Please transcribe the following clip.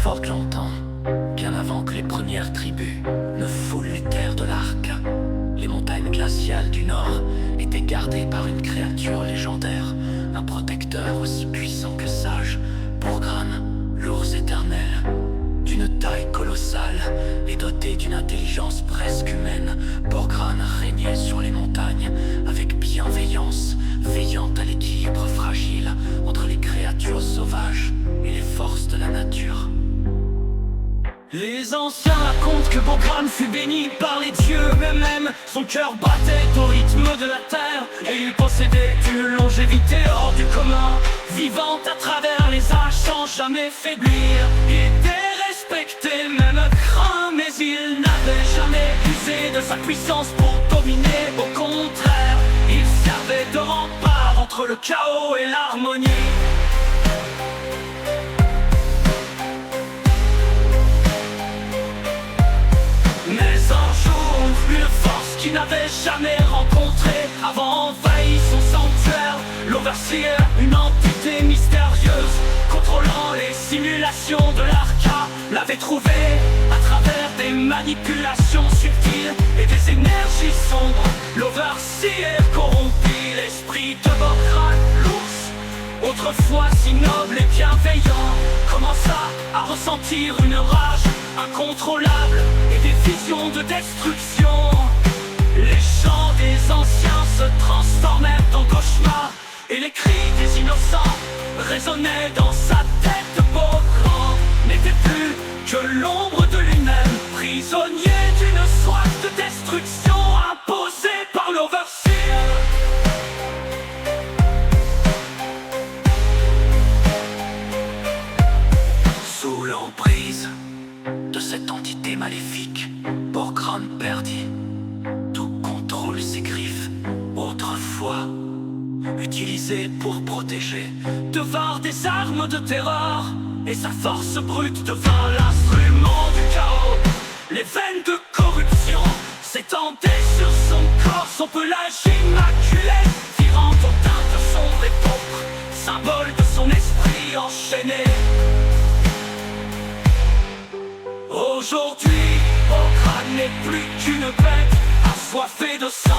fort que j'entends, bien avant que les premières tribus ne foulent les terres de l'Arc. Les montagnes glaciales du Nord étaient gardées par une créature légendaire, un protecteur aussi puissant que sage, Borgran, l'ours éternel. D'une taille colossale et doté d'une intelligence presque humaine, Borgran régnait sur les montagnes avec bienveillance, veillant à l'équilibre fragile entre les créatures sauvages et les forces de la nature. Les anciens racontent que Borgran fut béni par les dieux, mais même son cœur battait au rythme de la terre. Et il possédait une longévité hors du commun, vivant à travers les âges sans jamais faiblir. Il était respecté, même craint, mais il n'avait jamais usé de sa puissance pour dominer. Au contraire, il servait de rempart entre le chaos et l'harmonie. Qu'il n'avait jamais rencontré avant envahit son sanctuaire. L'Overseer, une entité mystérieuse contrôlant les simulations de l'Arca, l'avait trouvé à travers des manipulations subtiles et des énergies sombres. L'Overseer corrompit l'esprit de Borgran, l'ours, autrefois si noble et bienveillant, commença à ressentir une rage incontrôlable et des visions de destruction. Les chants des anciens se transformèrent en cauchemars, et les cris des innocents résonnaient dans sa tête. Borgran n'était plus que l'ombre de lui-même, prisonnier d'une soif de destruction imposée par l'Overseer. Sous l'emprise de cette entité maléfique, Borgran perdit ses griffes, autrefois utilisées pour protéger, devinrent des armes de terreur, et sa force brute devint l'instrument du chaos. Les veines de corruption s'étendaient sur son corps, son pelage immaculé tirant aux teintes sombres et pourpres, symbole de son esprit enchaîné. Aujourd'hui, Borgran n'est plus qu'une bête assoiffé de sang.